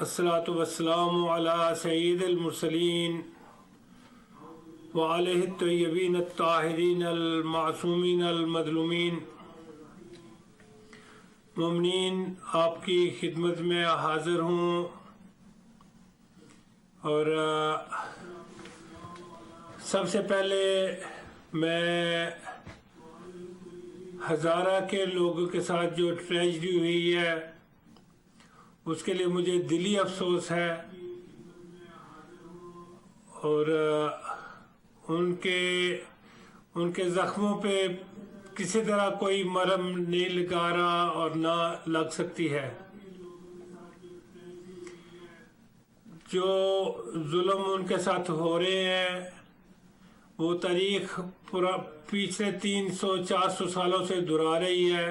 अस्सलातु वस्सलामु अला सय्यिदिल मुरसलीन व अलैहि तय्यबीन अत्ताहिरीन अल मासूमीन अल मज़लूमीन। मुमिनीन, आपकी खिदमत में हाज़िर हूँ और सबसे पहले मैं हज़ारा के लोगों के साथ जो ट्रेजेडी हुई है उसके लिए मुझे दिली अफसोस है और उनके ज़ख्मों पे किसी तरह कोई मरहम नहीं लगा रहा और ना लग सकती है। जो जुल्म उनके साथ हो रहे हैं वो तारीख पूरा पिछले 300-400 सालों से दोहरा रही है।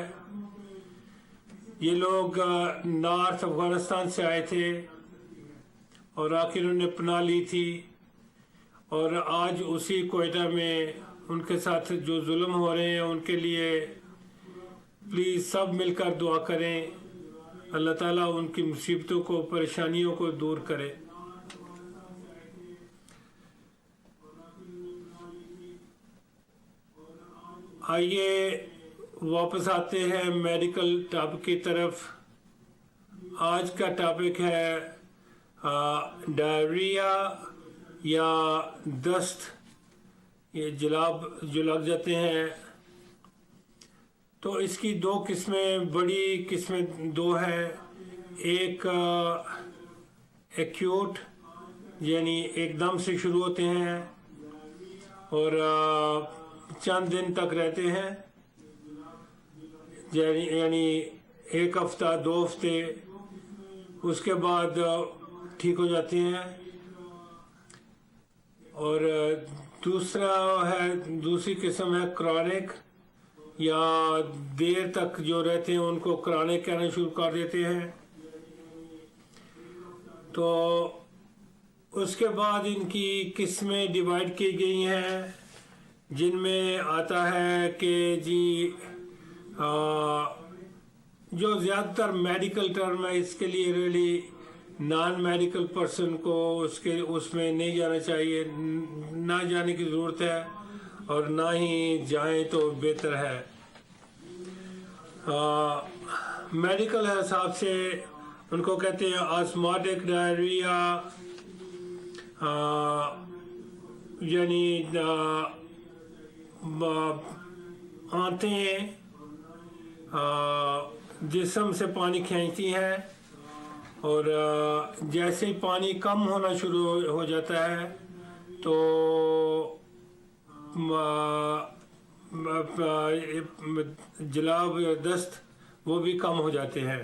ये लोग नॉर्थ अफ़गानिस्तान से आए थे और आखिर उन्होंने पनाह ली थी और आज उसी कोयटा में उनके साथ जो जुल्म हो रहे हैं उनके लिए प्लीज़ सब मिलकर दुआ करें, अल्लाह ताला उनकी मुसीबतों को, परेशानियों को दूर करे। आइए वापस आते हैं मेडिकल टॉपिक की तरफ। आज का टॉपिक है डायरिया या दस्त, ये जुलाब जो लग जाते हैं। तो इसकी दो किस्में, बड़ी किस्में दो हैं। एक एक्यूट यानी एकदम से शुरू होते हैं और चंद दिन तक रहते हैं, यानी एक हफ्ता 2 हफ्ते, उसके बाद ठीक हो जाते हैं। और दूसरी किस्म है क्रॉनिक, या देर तक जो रहते हैं उनको क्रॉनिक कहना शुरू कर देते हैं। तो उसके बाद इनकी किस्में डिवाइड की गई हैं, जिनमें आता है कि जी जो ज़्यादातर मेडिकल टर्म है इसके लिए रियली नॉन मेडिकल पर्सन को उसमें नहीं जाना चाहिए, ना जाने की ज़रूरत है और ना ही जाए तो बेहतर है। मेडिकल हिसाब से उनको कहते हैं आस्माटिक डायरिया, यानी आंतें जिस्म से पानी खींचती हैं और जैसे ही पानी कम होना शुरू हो जाता है तो जुलाब या दस्त वो भी कम हो जाते हैं।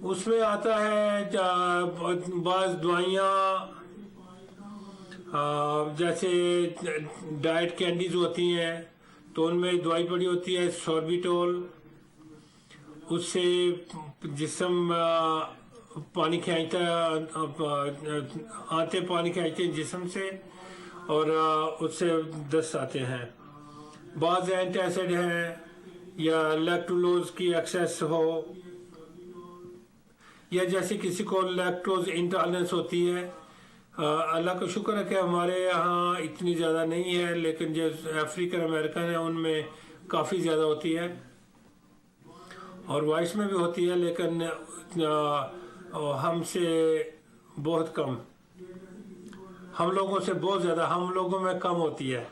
उसमें आता है बाज़ दवाइयाँ, जैसे डाइट कैंडीज होती हैं तो उनमें दवाई पड़ी होती है सॉर्बिटोल, उससे जिस्म पानी खींचता है, आते पानी खींचते हैं जिस्म से और उससे दस्त आते हैं। बाज़ एंटासिड हैं या लैक्टोलोज की एक्सेस हो, या जैसे किसी को लैक्टोज इंटॉलरेंस होती है। अल्लाह का शुक्र है कि हमारे यहाँ इतनी ज़्यादा नहीं है, लेकिन जो अफ्रीकन अमेरिकन है उनमें काफ़ी ज़्यादा होती है और वाइस में भी होती है, लेकिन हमसे बहुत कम, हम लोगों से बहुत ज़्यादा, हम लोगों में कम होती है।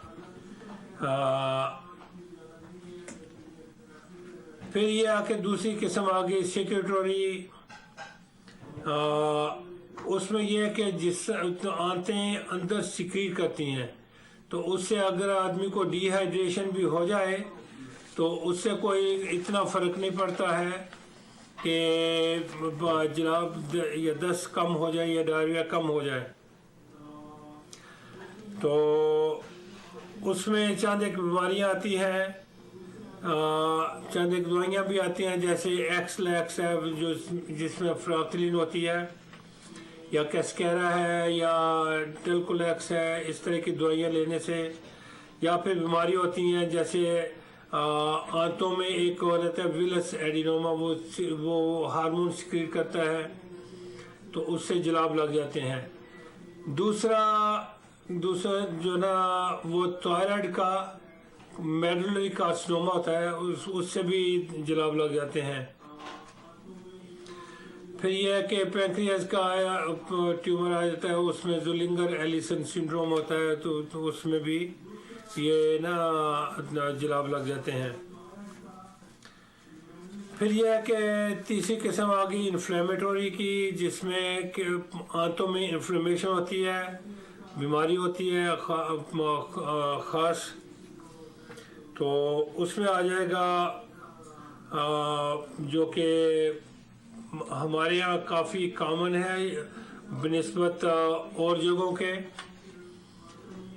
फिर ये आके दूसरी किस्म आ गई सेक्रेटरी। उसमें यह है कि जिस आंतें अंदर सिक्रीट करती हैं, तो उससे अगर आदमी को डिहाइड्रेशन भी हो जाए तो उससे कोई इतना फ़र्क नहीं पड़ता है कि जुलाब या दस्त कम हो जाए या डायरिया कम हो जाए। तो उसमें चंद एक बीमारियाँ आती हैं, चंद एक दवाइयाँ भी आती हैं, जैसे एक्सलैक्स है जो जिसमें फ्राक्लिन होती है, या कैस्केरा है या टेलकोलैक्स है। इस तरह की दवाइयाँ लेने से, या फिर बीमारी होती हैं जैसे आंतों में एक और रहता है विलस एडिनोमा, वो हार्मोन सिक्रीट करता है, तो उससे जुलाब लग जाते हैं। दूसरा जो ना वो थायराइड का मेडुलरी कार्सिनोमा होता है, उससे भी जुलाब लग जाते हैं। फिर यह है कि पैंक्रियाज का ट्यूमर आ जाता है, उसमें जुलिंगर एलिसन सिंड्रोम होता है, तो उसमें भी ये ना जुलाब लग जाते हैं। फिर यह है कि तीसरी किस्म आ गई इन्फ्लेमेटरी की, जिसमें कि आंतों में इन्फ्लेमेशन होती है, बीमारी होती है ख़ास, तो उसमें आ जाएगा जो कि हमारे यहाँ काफ़ी कॉमन है बनिस्बत और जगहों के,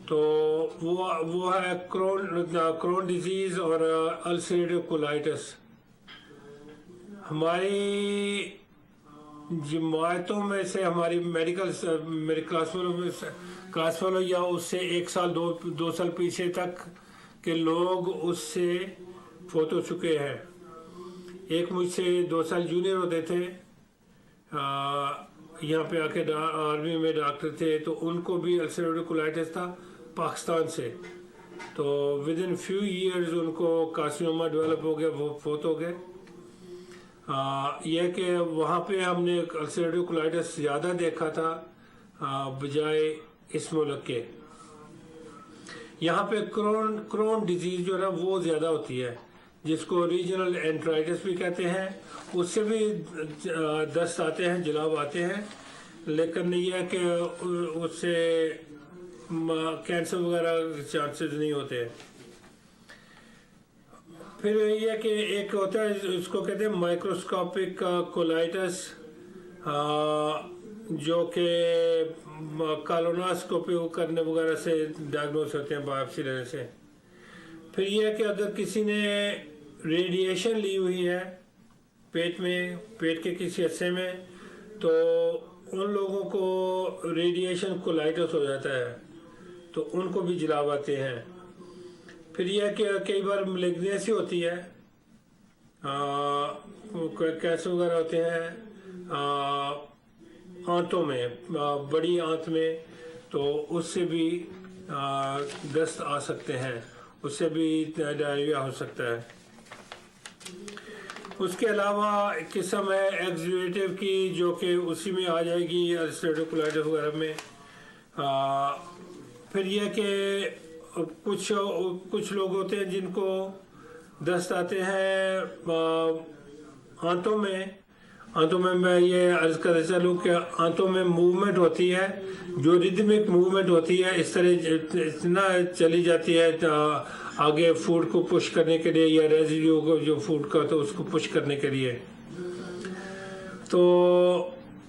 तो वो है क्रोन डिजीज़ और अल्सरेटिव कोलाइटिस। हमारी जमातों में से, हमारी मेरे क्लास वालों या उससे 1 साल 2 साल पीछे तक के लोग उससे फोत हो चुके हैं। एक मुझसे 2 साल जूनियर होते थे, यहाँ पे आके आर्मी में डॉक्टर थे, तो उनको भी अल्सरेटिव कोलाइटिस था पाकिस्तान से, तो विद इन फ्यू ईयर्स उनको कार्सिनोमा डेवलप हो गया, वो फोत हो गए। यह कि वहाँ पे हमने अल्सरेटिव कोलाइटिस ज़्यादा देखा था बजाय इस मुल्क के। यहाँ पे क्रोन डिजीज़ जो है ना वो ज़्यादा होती है, जिसको रीजनल एंट्राइटिस भी कहते हैं। उससे भी दस्त आते हैं, जुलाब आते हैं, लेकिन यह है कि उससे कैंसर वगैरह चांसेस नहीं होते हैं। फिर यह कि एक होता है, उसको कहते हैं माइक्रोस्कोपिक कोलाइटिस, जो कि कोलोनोस्कोपी करने वगैरह से डायग्नोस होते हैं, बायोप्सी लेने से। फिर यह कि अगर किसी ने रेडिएशन ली हुई है पेट के किसी हिस्से में, तो उन लोगों को रेडिएशन कोलाइटिस हो जाता है, तो उनको भी जुलाब आते हैं। फिर यह कि कई बार मैलिग्नेंसी होती है, कैंसर वगैरह होते हैं आंतों में, बड़ी आंत में, तो उससे भी दस्त आ सकते हैं, उससे भी डायरिया हो सकता है। उसके अलावा एक किस्म है एक्सुडेटिव की, जो कि उसी में आ जाएगी अल्सरेटिव कोलाइटिस वगैरह में। फिर यह कि कुछ लोग होते हैं जिनको दस्त आते हैं आंतों में मैं ये अर्ज कर चलूँ कि आंतों में मूवमेंट होती है, जो रिदमिक मूवमेंट होती है, इस तरह इतना चली जाती है आगे फूड को पुश करने के लिए, या रेजिड्यू को जो फूड का, तो उसको पुश करने के लिए। तो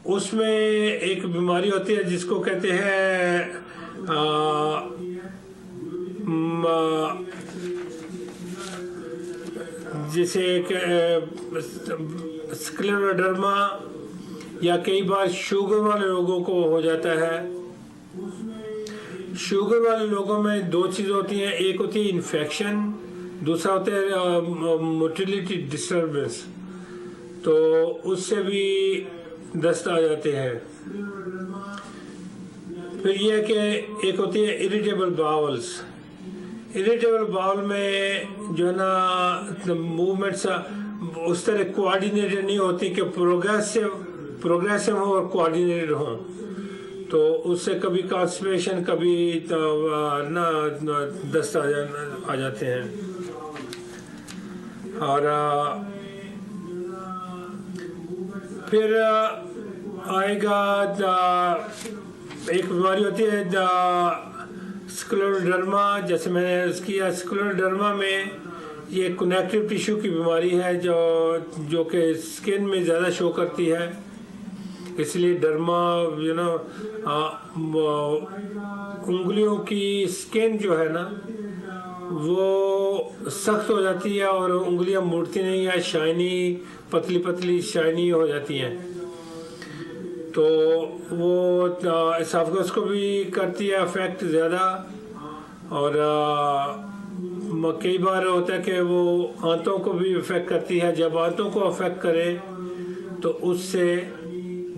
उसमें एक बीमारी होती है जिसको कहते हैं जिसे स्क्लेरोडर्मा, या कई बार शुगर वाले लोगों को हो जाता है। शुगर वाले लोगों में 2 चीज़ होती हैं, एक होती है इन्फेक्शन, दूसरा होता है मोटिलिटी डिस्टर्बेंस, तो उससे भी दस्त आ जाते हैं। फिर यह कि एक होती है इरिटेबल बाउल्स। इरिटेबल बाउल में जो है ना मूवमेंट्स उस तरह कोऑर्डिनेटेड नहीं होती कि प्रोग्रेसिव हो और कोऑर्डिनेटेड हो, तो उससे कभी कॉन्स्टिपेशन, कभी ना दस्त आ जाते हैं। और फिर आएगा एक बीमारी होती है स्क्लेरोडर्मा, जैसे मैंने किया। स्क्लेरोडर्मा में ये कनेक्टिव टिश्यू की बीमारी है जो कि स्किन में ज़्यादा शो करती है, इसलिए डर्मा उंगलियों की स्किन जो है ना वो सख्त हो जाती है और उंगलियां मुड़ती नहीं है, शाइनी पतली शाइनी हो जाती हैं, तो वो एसोफेगस को भी करती है अफेक्ट ज़्यादा, और कई बार होता है कि वो आंतों को भी अफेक्ट करती है। जब आंतों को अफेक्ट करे तो उससे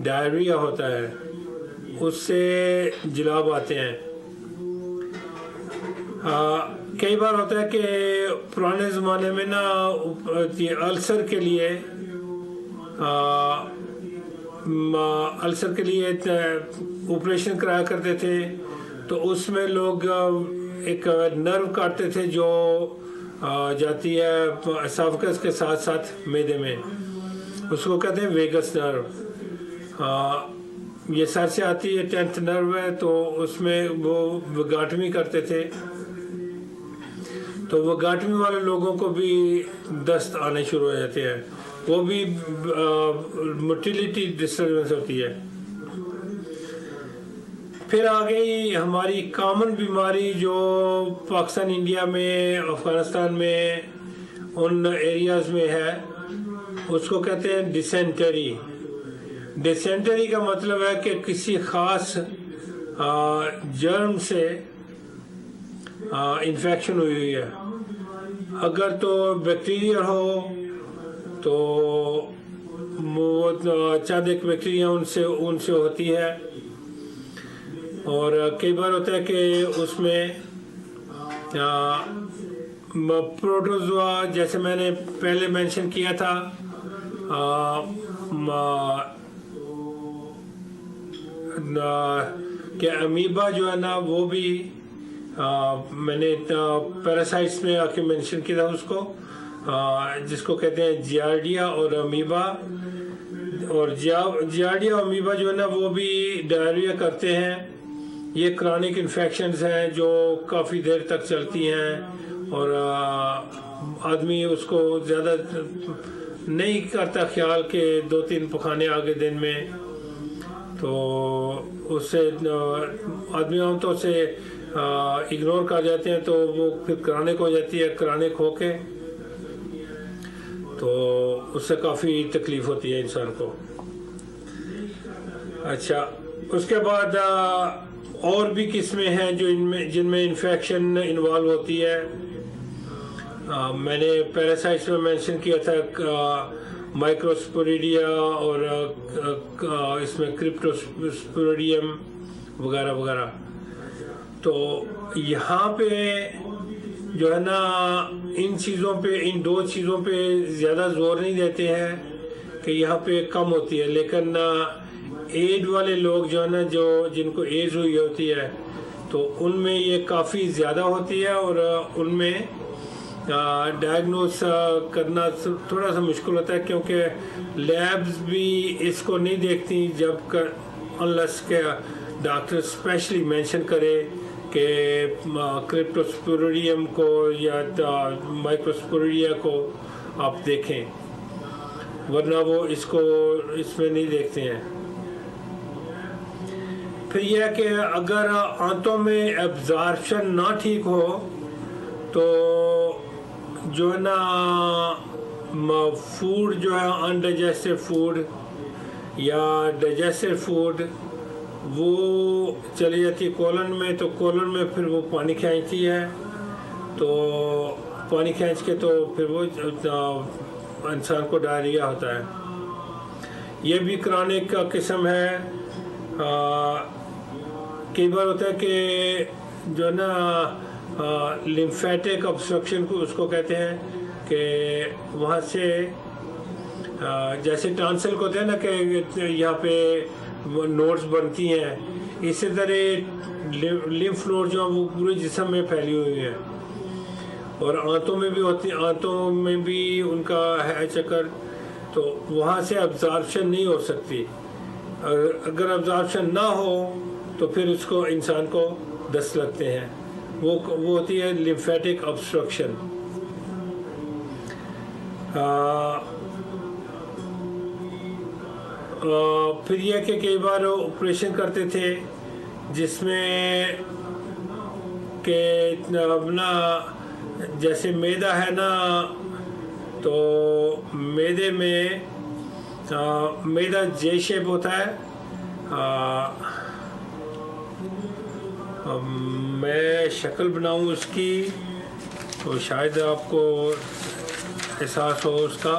डायरिया होता है, उससे जुलाब आते हैं। कई बार होता है कि पुराने ज़माने में ना ये अल्सर के लिए ऑपरेशन कराया करते थे, तो उसमें लोग एक नर्व काटते थे जो जाती है एसोफेगस के साथ साथ मैदे में, उसको कहते हैं वेगस नर्व। ये सर से आती है, 10th नर्व है, तो उसमें वो वगाटमी करते थे। तो वगाटमी वाले लोगों को भी दस्त आने शुरू हो जाते हैं, वो भी मोटिलिटी डिस्टर्बेंस होती है। फिर आ गई हमारी कॉमन बीमारी जो पाकिस्तान, इंडिया में, अफ़गानिस्तान में, उन एरियाज़ में है, उसको कहते हैं डिसेंटरी। डिसेंटरी का मतलब है कि किसी ख़ास जर्म से इन्फेक्शन हुई है। अगर तो बैक्टीरिया हो तो वो चंद एक बैक्टीरिया उनसे होती है, और कई बार होता है कि उसमें प्रोटोजोआ, जैसे मैंने पहले मेंशन किया था, कि अमीबा जो है ना वो भी मैंने पैरासाइट्स में आके मेंशन किया था उसको, जिसको कहते हैं जियार्डिया और अमीबा। और जियार्डिया और अमीबा जो है ना वो भी डायरिया करते हैं। ये क्रॉनिक इन्फेक्शंस हैं जो काफ़ी देर तक चलती हैं, और आदमी उसको ज़्यादा नहीं करता ख्याल के 2-3 पखाने आ गए दिन में, तो उससे आदमी आमतौर से इग्नोर कर जाते हैं, तो वो फिर क्रॉनिक हो जाती है। क्रॉनिक होके तो उससे काफ़ी तकलीफ़ होती है इंसान को। अच्छा, उसके बाद और भी किस्में हैं जो जिनमें इन्फेक्शन इन्वॉल्व होती है। मैंने पैरासाइट्स में मेंशन किया था माइक्रोस्पोरिडिया, और इसमें क्रिप्टोस्पोरिडियम वगैरह वगैरह। तो यहाँ पे जो है ना इन चीज़ों पे, इन 2 चीज़ों पे ज़्यादा जोर नहीं देते हैं कि यहाँ पे कम होती है, लेकिन एड वाले लोग जो है ना, जो जिनको एज हुई होती है, तो उनमें ये काफ़ी ज़्यादा होती है, और उनमें डायग्नोस करना थोड़ा सा मुश्किल होता है, क्योंकि लैब्स भी इसको नहीं देखती जब अनलेस के डॉक्टर स्पेशली मेंशन करे कि क्रिप्टोस्पोरिडियम को या माइक्रोस्पोरिडिया को आप देखें, वरना वो इसमें नहीं देखते हैं। फिर यह है कि अगर आंतों में एब्जॉर्प्शन ना ठीक हो तो जो है ना फूड जो है अनडाइजेस्टेड फूड या डाइजेस्टेड फूड वो चली जाती है कोलन में, तो कोलन में फिर वो पानी खींचती है, तो पानी खींच के तो फिर वो इंसान को डायरिया होता है। ये भी क्रॉनिक का किस्म है। कई बार होता है कि जो ना लिम्फेटिक ऑब्स्ट्रक्शन को उसको कहते हैं कि वहाँ से जैसे टॉन्सिल को होते हैं ना कि यहाँ पे वो नोड्स बनती हैं, इसी तरह लिम्फ नोड जो वो पूरे जिस्म में फैली हुई हैं, और आंतों में भी होती, आंतों में भी उनका है चक्कर, तो वहाँ से अब्जॉर्प्शन नहीं हो सकती। अगर अब्जॉर्प्शन ना हो तो फिर उसको इंसान को दस्त लगते हैं, वो होती है लिम्फेटिक ऑब्स्ट्रक्शन। फिर यह कि कई बार ऑपरेशन करते थे जिसमें कि अपना जैसे मैदा है ना, तो मैदे में मैदा जे शेप होता है। मैं शक्ल बनाऊं उसकी तो शायद आपको एहसास हो उसका।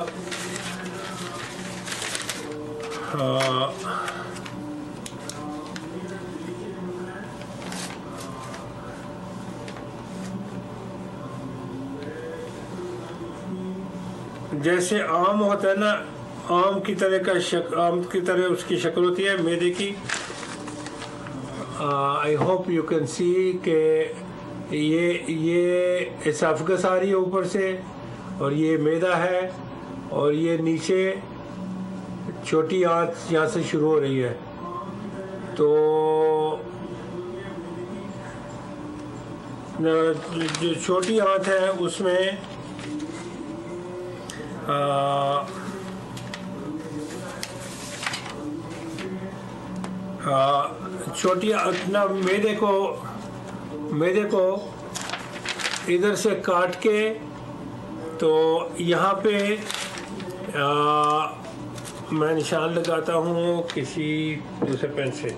जैसे आम होता है ना, आम की तरह उसकी शक्ल होती है मैदे की। I hope you can see के ये एसाफगस आ रही है ऊपर से, और ये मैदा है, और ये नीचे छोटी आंत यहाँ से शुरू हो रही है। तो जो छोटी आंत है उसमें छोटी अपना मैदे को इधर से काट के, तो यहाँ पे मैं निशान लगाता हूँ किसी दूसरे पेन से।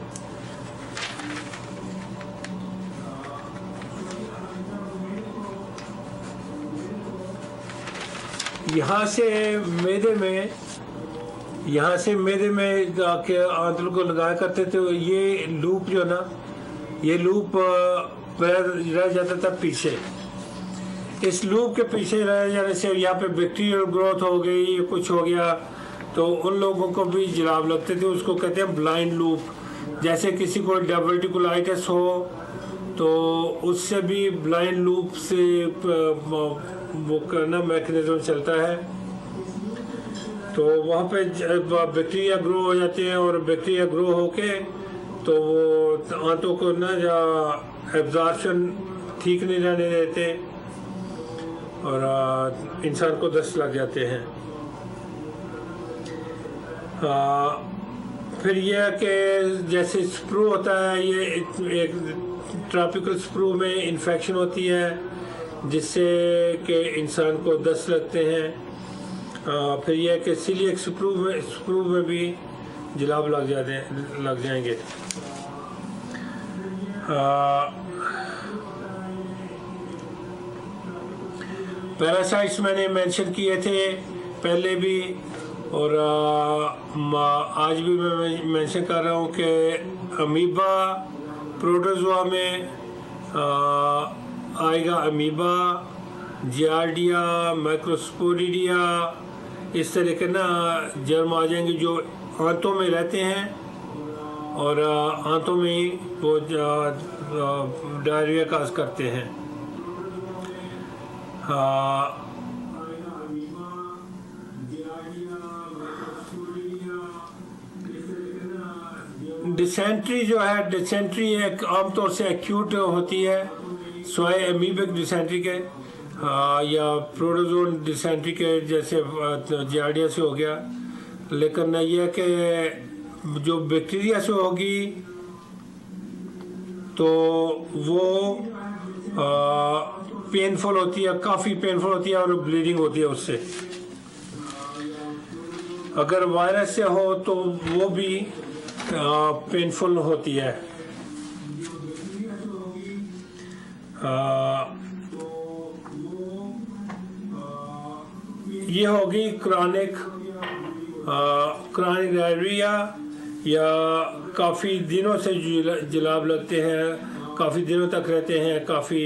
यहाँ से मैदे में के आंतल को लगाया करते थे। ये लूप जो ना, ये लूप रह जाता था पीछे। इस लूप के पीछे रह जाने से यहाँ पे बैक्टीरियल ग्रोथ हो गई, कुछ हो गया, तो उन लोगों को भी जुलाब लगते थे। उसको कहते हैं ब्लाइंड लूप। जैसे किसी को डायबिटिकुलाइटिस हो तो उससे भी ब्लाइंड लूप से वो करना मैकेनिज्म चलता है। तो वहाँ पे बैक्टीरिया ग्रो हो जाते हैं, और बैक्टीरिया ग्रो होके तो वो आंतों को ना एब्जॉर्प्शन ठीक नहीं रहने देते, और इंसान को दस्त लग जाते हैं। फिर यह कि जैसे स्प्रू होता है, ये एक ट्रॉपिकल स्प्रू में इन्फेक्शन होती है जिससे कि इंसान को दस्त लगते हैं। फिर यह कि सीलिएक स्प्रू में भी जुलाब लग जाएंगे। पैरासाइट्स मैंने मेंशन किए थे पहले भी, और आज भी मैं मेंशन कर रहा हूँ कि अमीबा प्रोटोजोआ में आएगा। अमीबा, जियार्डिया, माइक्रोस्पोरिडिया, इस तरह के ना जर्म आ जाएंगे जो आंतों में रहते हैं, और आंतों में वो डायरिया काज करते हैं। डिसेंट्री जो है, डिसेंट्री एक आमतौर से एक्यूट होती है, स्वाय एमीबिक डिसेंट्री के या प्रोटोजोन डिसेंट्री के, जैसे जियार्डिया से हो गया। लेकिन यह कि जो बैक्टीरिया से होगी तो वो पेनफुल होती है, काफ़ी पेनफुल होती है, और ब्लीडिंग होती है उससे। अगर वायरस से हो तो वो भी पेनफुल होती है। ये होगी क्रॉनिक डायरिया, या काफ़ी दिनों से जुलाब लगते हैं, काफ़ी दिनों तक रहते हैं, काफ़ी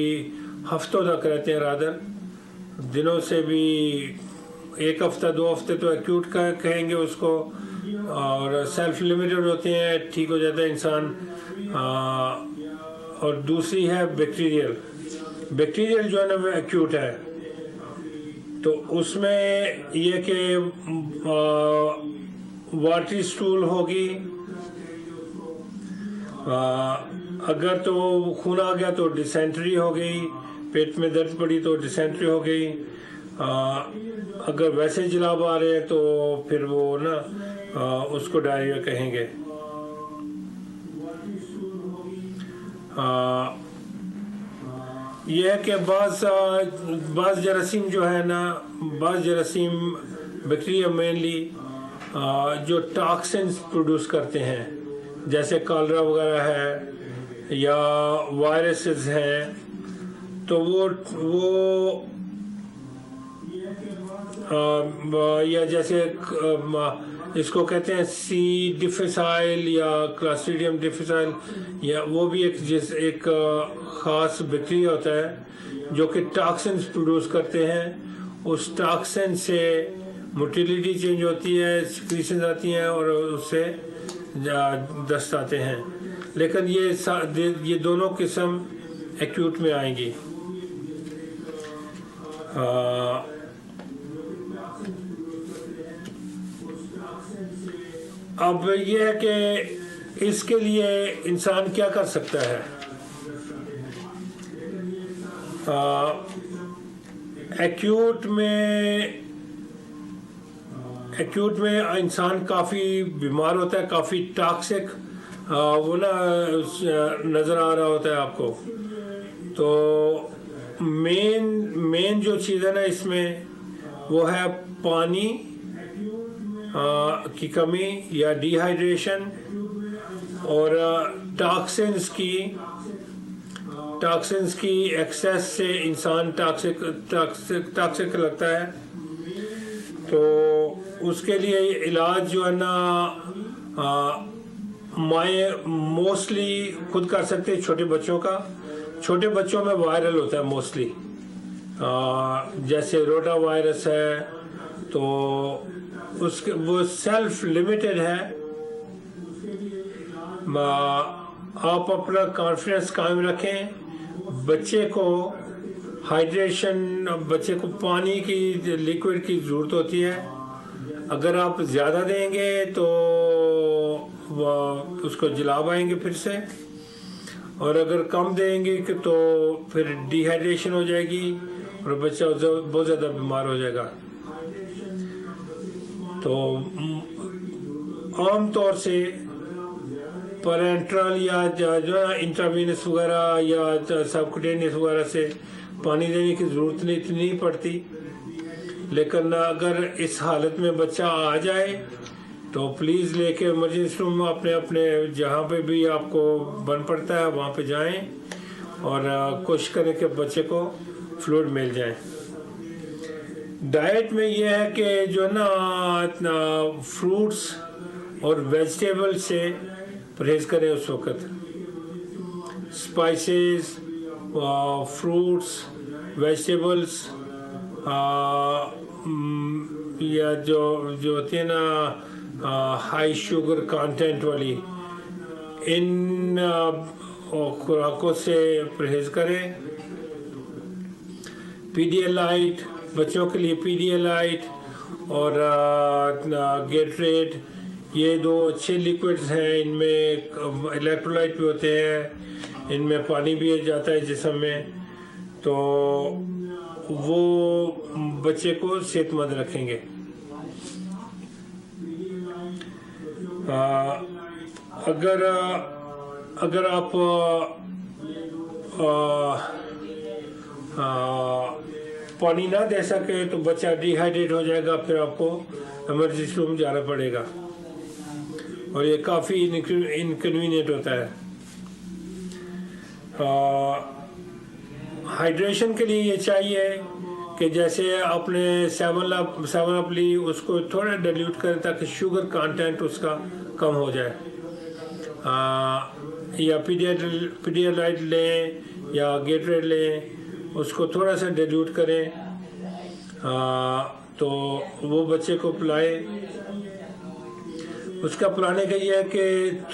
हफ्तों तक रहते हैं। रादर दिनों से भी 1 हफ्ता 2 हफ्ते तो एक्यूट कहेंगे उसको, और सेल्फ लिमिटेड होते हैं, ठीक हो जाता है इंसान। और दूसरी है बैक्टीरियल जो है ना वो एक्यूट है। तो उसमें यह कि वाटरी स्टूल होगी, अगर तो खून आ गया तो डिसेंट्री हो गई, पेट में दर्द पड़ी तो डिसेंट्री हो गई। अगर वैसे जुलाब आ रहे हैं तो फिर वो ना उसको डायरिया कहेंगे। यह है कि बाज़ जरासीम जो है ना, बाज़ जरासीम बैक्टीरिया मेनली जो टॉक्सिन्स प्रोड्यूस करते हैं, जैसे कॉलरा वगैरह है या वायरसेस हैं, तो वो या जैसे इसको कहते हैं सी डिफिसाइल या क्लास्ट्रीडियम डिफिसाइल, या वो भी एक ख़ास बैक्टीरिया होता है जो कि टॉक्सिन्स प्रोड्यूस करते हैं। उस टॉक्सिन से मोटिलिटी चेंज होती है, सिक्रीशंस आती हैं और उससे दस्त आते हैं। लेकिन ये दोनों किस्म एक्यूट में आएंगी। अब ये है कि इसके लिए इंसान क्या कर सकता है। एक्यूट में इंसान काफ़ी बीमार होता है, काफ़ी टॉक्सिक वो ना नज़र आ रहा होता है आपको। तो मेन जो चीज़ है ना इसमें वो है पानी की कमी या डिहाइड्रेशन, और टॉक्सिन्स की एक्सेस से इंसान टॉक्सिक लगता है। तो उसके लिए इलाज जो है ना माएँ मोस्टली खुद कर सकते हैं। छोटे बच्चों में वायरल होता है मोस्टली, जैसे रोटा वायरस है, तो उसके वो सेल्फ लिमिटेड है। आप अपना कॉन्फिडेंस कायम रखें। बच्चे को हाइड्रेशन, बच्चे को पानी की लिक्विड की ज़रूरत होती है। अगर आप ज़्यादा देंगे तो उसको जलाब आएंगे फिर से, और अगर कम देंगे तो फिर डिहाइड्रेशन हो जाएगी और बच्चा बहुत ज़्यादा बीमार हो जाएगा। तो आम तौर से पेरेंट्रल या जो इंट्रावीनस वगैरह या सबक्यूटेनियस वगैरह से पानी देने की ज़रूरत नहीं पड़ती। लेकिन अगर इस हालत में बच्चा आ जाए तो प्लीज़ लेके इमरजेंसी रूम अपने जहाँ पे भी आपको बन पड़ता है वहाँ पे जाएं और कोशिश करें कि बच्चे को फ्लूइड मिल जाए। डाइट में ये है कि जो ना फ्रूट्स और वेजिटेबल से परहेज़ करें उस वक़्त। स्पाइसेस, फ्रूट्स, वेजिटेबल्स या जो होती है ना हाई शुगर कंटेंट वाली, इन खुराकों से परहेज़ करें। पीडियालाइट, बच्चों के लिए पीडियालाइट और गेटरेड, ये दो अच्छे लिक्विड्स हैं। इनमें इलेक्ट्रोलाइट भी होते हैं, इनमें पानी भी जाता है जिस्म में, तो वो बच्चे को सेहतमंद रखेंगे। अगर आप पानी ना दे सके तो बच्चा डिहाइड्रेट हो जाएगा, फिर आपको इमरजेंसी रूम जाना पड़ेगा और ये काफ़ी इनकन्वीनियंट होता है। हाइड्रेशन के लिए ये चाहिए कि जैसे आपने 7 अप ली, उसको थोड़ा डाइल्यूट करें ताकि शुगर कंटेंट उसका कम हो जाए। या पीडियालाइट लें या गेटरेड लें, उसको थोड़ा सा डाइल्यूट करें तो वो बच्चे को पिलाएं। उसका पिलाने का ये है कि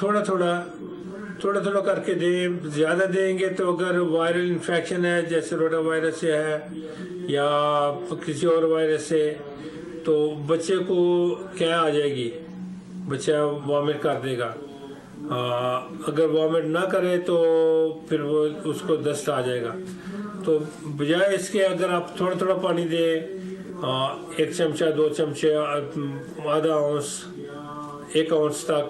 थोड़ा थोड़ा करके दें। ज़्यादा देंगे तो अगर वायरल इन्फेक्शन है जैसे रोटा वायरस से है या किसी और वायरस से, तो बच्चे को क्या आ जाएगी, बच्चा वॉमिट कर देगा। अगर वॉमिट ना करे तो फिर वो उसको दस्त आ जाएगा। तो बजाय इसके अगर आप थोड़ा पानी दें, 1 चमचा 2 चमचे, आधा औंस 1 औंस तक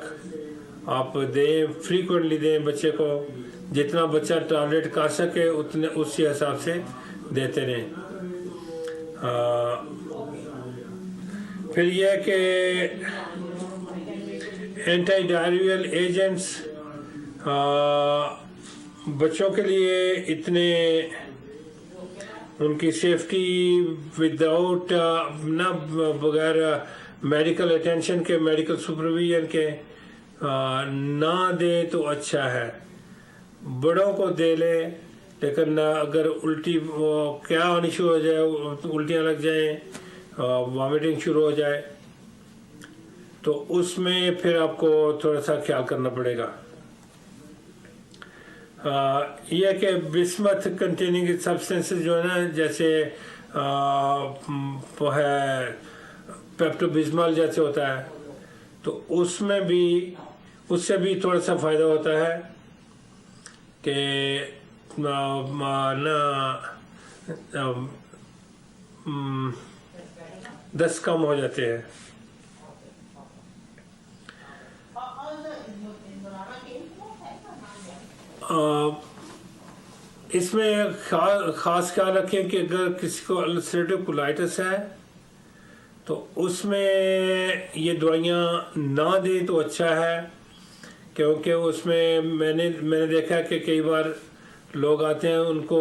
आप दें, फ्रीक्वेंटली दें बच्चे को। जितना बच्चा टॉलरेट कर सके उतने उसी हिसाब से देते रहें। फिर यह है कि एंटी डायरियल एजेंट्स बच्चों के लिए इतने उनकी सेफ्टी विदाउट ना बगैर मेडिकल अटेंशन के, मेडिकल सुपरविजन के ना दे तो अच्छा है। बड़ों को दे ले, लेकिन अगर उल्टी क्या होनी शुरू हो जाए, उल्टियाँ लग जाएं, वॉमिटिंग शुरू हो जाए, तो उसमें फिर आपको थोड़ा सा ख्याल करना पड़ेगा। यह कि बिस्मथ कंटेनिंग सब्सटेंसेस जो है ना, जैसे वो है पेप्टोबिस्मॉल जैसे होता है, तो उसमें भी, उससे भी थोड़ा सा फ़ायदा होता है कि दस्त कम हो जाते हैं। इसमें ख़ास ख्याल रखें कि अगर किसी को अल्सरेटिव कोलाइटिस है तो उसमें ये दवाइयाँ ना दें तो अच्छा है, क्योंकि उसमें मैंने देखा है कि कई बार लोग आते हैं, उनको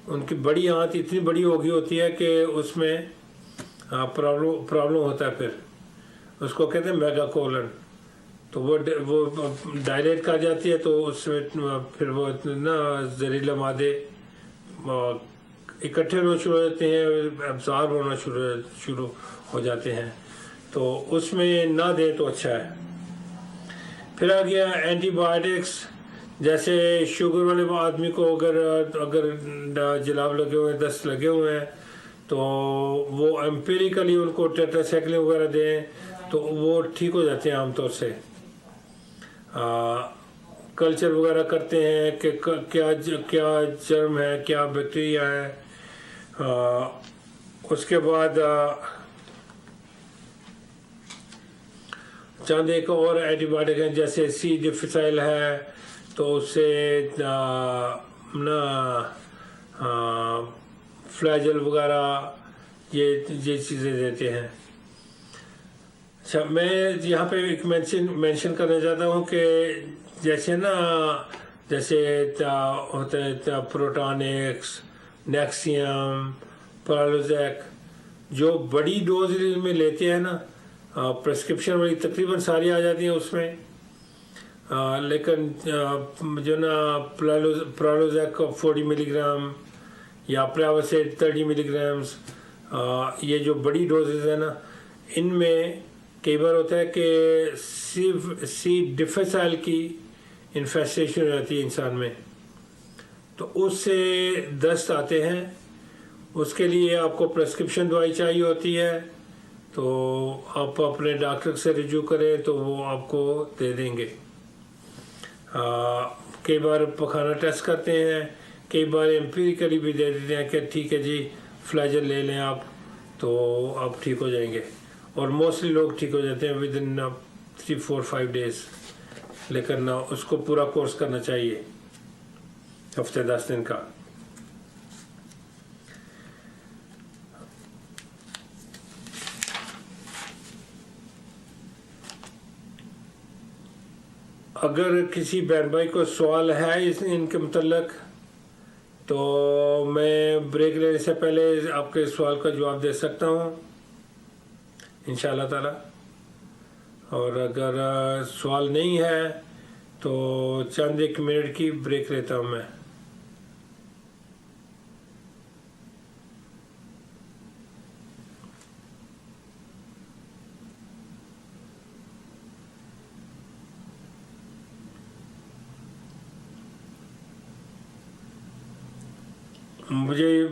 उनकी बड़ी आंत इतनी बड़ी हो गई होती है कि उसमें प्रॉब्लम होता है। फिर उसको कहते हैं मेगाकोलन, तो वो डायलेट कर जाती है, तो उसमें फिर वो ना जहरीले मादे इकट्ठे होना शुरू हो जाते हैं, एब्जॉर्ब होना शुरू हो जाते हैं, तो उसमें ना दें तो अच्छा है। फिर आ गया एंटीबायोटिक्स। जैसे शुगर वाले आदमी को अगर जलाब लगे हुए हैं, दस्त लगे हुए हैं, तो वो एम्पिरिकली उनको टेट्रासाइक्लिन वगैरह दें तो वो ठीक हो जाते हैं आमतौर से। कल्चर वगैरह करते हैं कि क्या जर्म है, क्या बैक्टीरिया है। उसके बाद चंद एक और एंटीबायोटिक हैं, जैसे सी डिफिसाइल है, तो उससे फ्लैजल वगैरह ये चीज़ें देते हैं। अच्छा, मैं यहाँ पे एक मेंशन करना चाहता हूँ कि जैसे होते हैं प्रोटॉनिक्स, नेक्सियम, पालोजैक, जो बड़ी डोज में लेते हैं ना, प्रेस्क्रिप्शन वाली तकरीबन सारी आ जाती हैं उसमें, लेकिन जो ना प्रालोजैक 40 मिलीग्राम या प्रावसेट 30 मिलीग्राम्स, ये जो बड़ी डोजेज है ना, इनमें कई बार होता है कि सी डिफिसाइल की इन्फेस्टेशन हो जाती है इंसान में, तो उससे दस्त आते हैं। उसके लिए आपको प्रेस्क्रिप्शन दवाई चाहिए होती है, तो आप अपने डॉक्टर से रिव्यू करें तो वो आपको दे देंगे। कई बार पखाना टेस्ट करते हैं, कई बार एम्पिरिकली भी दे देते हैं कि ठीक है जी फ्लैजल ले लें आप, तो आप ठीक हो जाएंगे। और मोस्टली लोग ठीक हो जाते हैं विद इन 3-4-5 डेज, लेकिन उसको पूरा कोर्स करना चाहिए, हफ्ते 10 दिन का। अगर किसी बहन भाई को सवाल है इनके मुतल्लक, तो मैं ब्रेक लेने से पहले आपके सवाल का जवाब दे सकता हूँ इंशाअल्लाह ताला। और अगर सवाल नहीं है तो चंद एक मिनट की ब्रेक लेता हूँ मैं।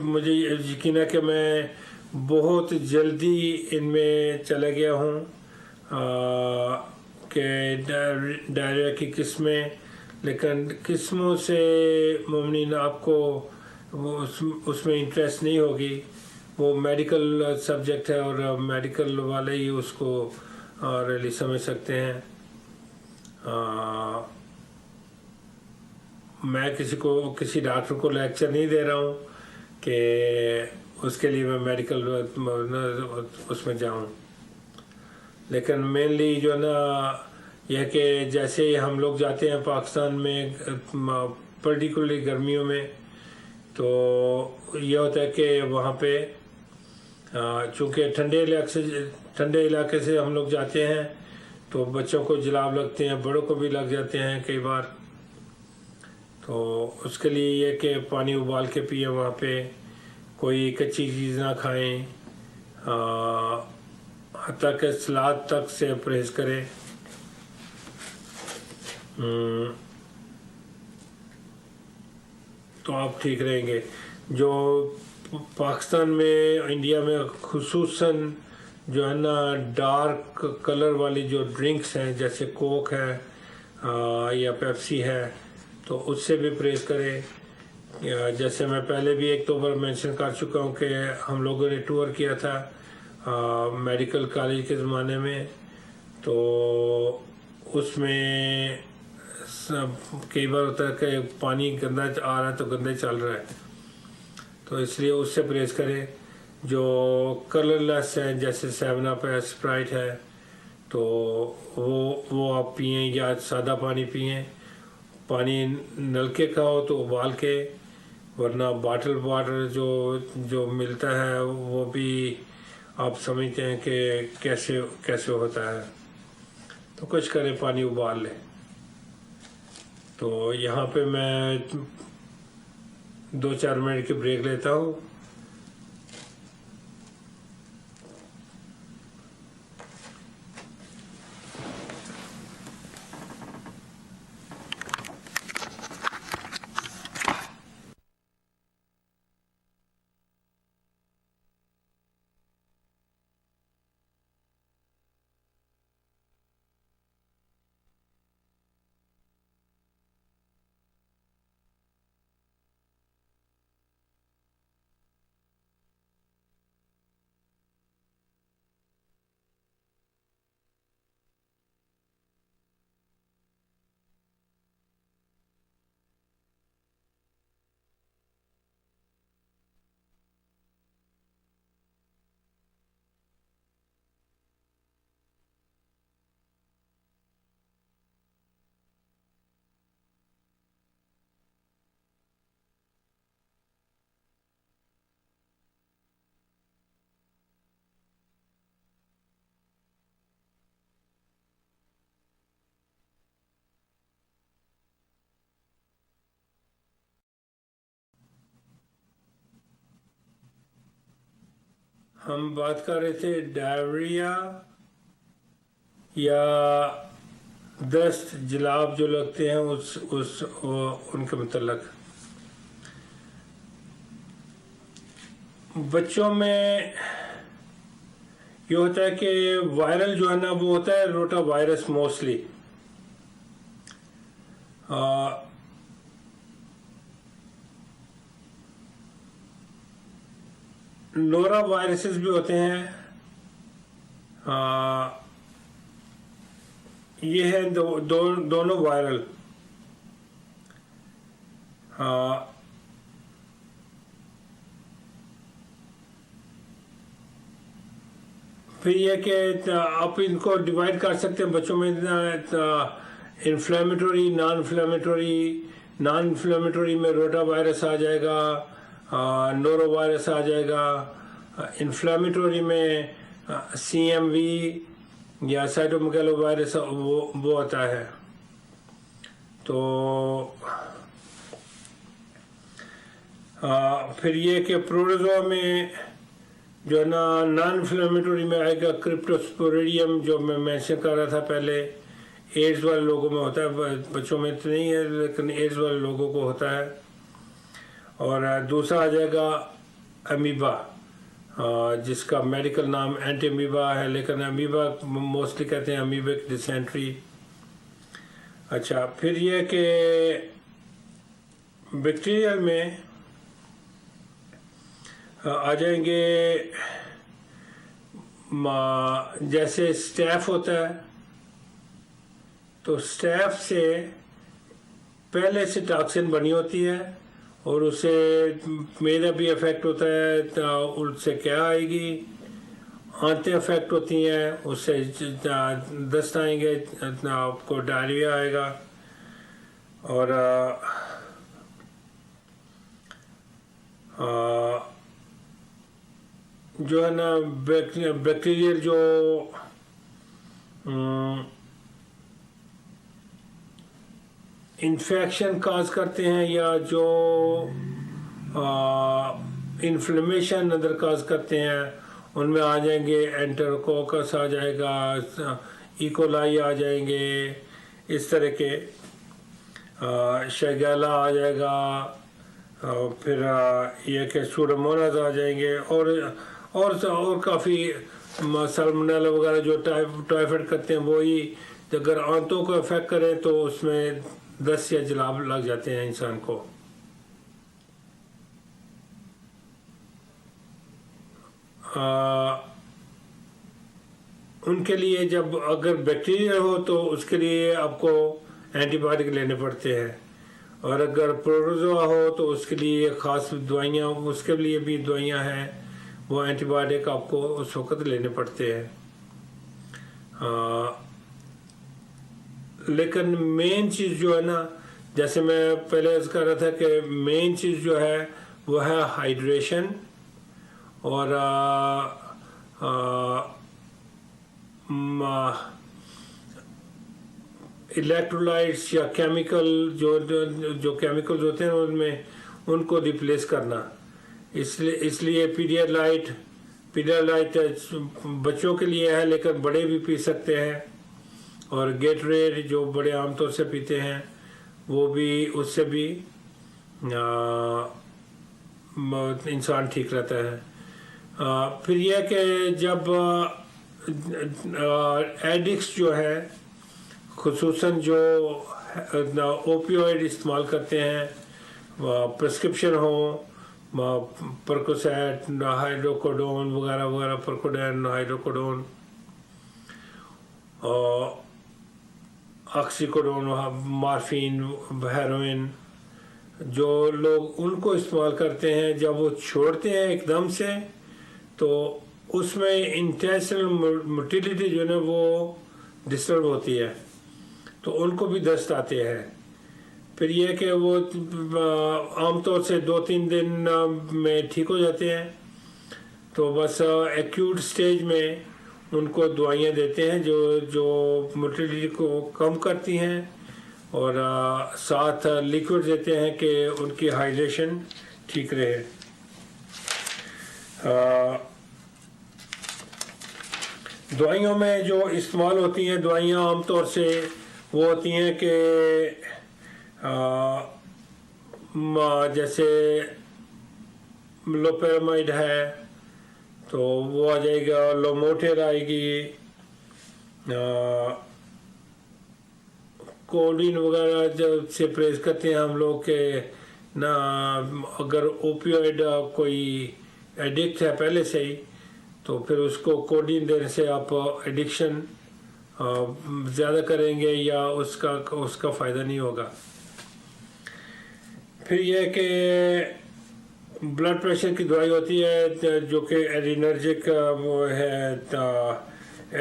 मुझे यकीन है कि मैं बहुत जल्दी इनमें चला गया हूँ कि डायरिया की किस्में, लेकिन किस्मों से मुमकिन आपको उसमें इंटरेस्ट नहीं होगी। वो मेडिकल सब्जेक्ट है और मेडिकल वाले ही उसको रियली समझ सकते हैं। मैं किसी डॉक्टर को लेक्चर नहीं दे रहा हूँ कि उसके लिए मैं मेडिकल उसमें जाऊँ, लेकिन मेनली जो ना यह कि जैसे हम लोग जाते हैं पाकिस्तान में पर्टिकुलरली गर्मियों में, तो ये होता है कि वहाँ पे चूँकि ठंडे इलाके से हम लोग जाते हैं तो बच्चों को जुलाब लगते हैं, बड़ों को भी लग जाते हैं कई बार। तो उसके लिए ये कि पानी उबाल के पिए, वहाँ पे कोई कच्ची चीज़ ना खाएं, हत्ता के सलाद तक से परहेज़ करें। तो आप ठीक रहेंगे। जो पाकिस्तान में, इंडिया में खुसूसन जो है ना डार्क कलर वाली जो ड्रिंक्स हैं जैसे कोक है या पेप्सी है, तो उससे भी परहेज़ करें। जैसे मैं पहले भी एक दो बार मेंशन कर चुका हूँ कि हम लोगों ने टूर किया था मेडिकल कॉलेज के ज़माने में, तो उसमें सब कई बार होता है कि पानी गंदा आ रहा है तो गंदा चल रहा है, तो इसलिए उससे परहेज़ करें। जो कलरलेस है जैसे 7 अप है, स्प्राइट है, तो वो आप पिएं या सादा पानी पिएं। पानी नलके का हो तो उबाल के, वरना बॉटल वाटर जो मिलता है वो भी आप समझते हैं कि कैसे कैसे होता है। तो कुछ करें, पानी उबाल लें। तो यहाँ पे मैं 2-4 मिनट की ब्रेक लेता हूँ। हम बात कर रहे थे डायरिया या दस्त, जुलाब जो लगते हैं उनके मतलब। बच्चों में ये होता है कि वायरल जो है ना वो होता है rota virus mostly. Nora viruses भी होते हैं। ये है दोनों वायरल। फिर ये कि आप इनको डिवाइड कर सकते हैं बच्चों में, इन्फ्लेमेटरी, नॉन इन्फ्लेमेटरी में रोटा वायरस आ जाएगा, नोरो वायरस आ जाएगा। इन्फ्लेमेटरी में CMV या साइटोमेगालो वायरस वो आता है। तो फिर ये कि प्रोटोजोआ में जो है ना नॉन इन्फ्लेमेटरी में आएगा क्रिप्टोस्पोरिडियम, जो मैं मेंशन कर रहा था पहले। एड्स वाले लोगों में होता है, बच्चों में तो नहीं है लेकिन एड्स वाले लोगों को होता है। और दूसरा आ जाएगा अमीबा, जिसका मेडिकल नाम एंटीमीबा है, लेकिन अमीबा मोस्टली कहते हैं अमीबिक डिसेंट्री। अच्छा, फिर ये कि बैक्टीरियल में आ जाएंगे, जैसे स्टैफ होता है, तो स्टैफ से पहले से टॉक्सिन बनी होती है और उससे मेदा भी अफेक्ट होता है। तो उससे क्या आएगी, आंतें अफेक्ट होती हैं, उससे दस्त आएंगे, आपको डायरिया आएगा। और जो है ना बैक्टीरियल जो इन्फेक्शन काज करते हैं या जो इन्फ्लेमेशन अंदर काज करते हैं, उनमें आ जाएंगे एंटेरोकोकस आ जाएगा, इकोलाई आ जाएंगे, इस तरह के शेगेला आ जाएगा, फिर ये कि सूडोमोनास आ जाएंगे और काफ़ी साल्मोनेला वगैरह जो टाइफाइड करते हैं वही अगर आंतों को अफेक्ट करें तो उसमें दस्त या जुलाब लग जाते हैं इंसान को। उनके लिए जब अगर बैक्टीरिया हो तो उसके लिए आपको एंटीबायोटिक लेने पड़ते हैं, और अगर प्रोटोजोआ हो तो उसके लिए ख़ास दवाइयाँ, उसके लिए भी दवाइयाँ हैं, वो एंटीबायोटिक आपको उस वक्त लेने पड़ते हैं। लेकिन मेन चीज़ जो है ना, जैसे मैं पहले अर्ज़ कर रहा था कि मेन चीज़ जो है वो है हाइड्रेशन और इलेक्ट्रोलाइट्स या केमिकल जो केमिकल्स होते हैं उनमें उनको रिप्लेस करना। इसलिए पीडियालाइट बच्चों के लिए है लेकिन बड़े भी पी सकते हैं, और गेटरेड जो बड़े आमतौर से पीते हैं वो भी, उससे भी इंसान ठीक रहता है। फिर यह कि जब एडिक्ट्स जो है खुसूसन जो ओपियोइड इस्तेमाल करते हैं, प्रिस्क्रिप्शन हो, परकोसेट, हाइड्रोकोडोन वगैरह वगैरह, परकोडेन, हाइड्रोकोडोन, ऑक्सीकोडोन, मार्फिन, हेरोइन, जो लोग उनको इस्तेमाल करते हैं, जब वो छोड़ते हैं एकदम से तो उसमें इंटेस्टाइनल मोटिलिटी जो है ना वो डिस्टर्ब होती है, तो उनको भी दस्त आते हैं। फिर यह कि वो आमतौर से 2-3 दिन में ठीक हो जाते हैं, तो बस एक्यूट स्टेज में उनको दवाइयाँ देते हैं जो मोटिलिटी को कम करती हैं, और साथ लिक्विड देते हैं कि उनकी हाइड्रेशन ठीक रहे। दवाइयों में जो इस्तेमाल होती हैं दवाइयाँ आमतौर से वो होती हैं कि जैसे लोपेरामाइड है तो वो आ जाएगा, लोमोटेर आएगी, कोडिन वगैरह जब से प्रेस करते हैं हम लोग के ना, अगर ओपियोइड कोई एडिक्ट है पहले से ही तो फिर उसको कोडिन देने से आप एडिक्शन ज़्यादा करेंगे या उसका फ़ायदा नहीं होगा। फिर यह कि ब्लड प्रेशर की दवाई होती है जो कि एडिनर्जिक वो है